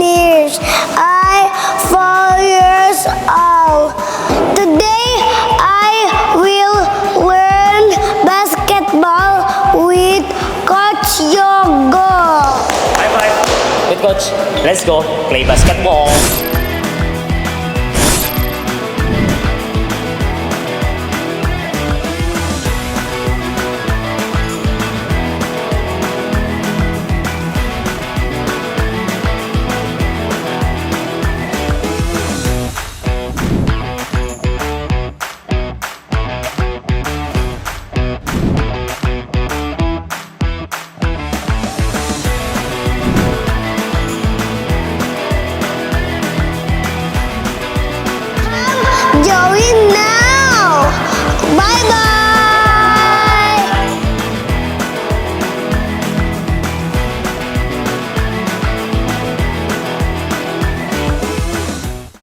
years. I'm 4 years old. Today I will learn basketball with Coach Yogo. High five with coach. Let's go play basketball.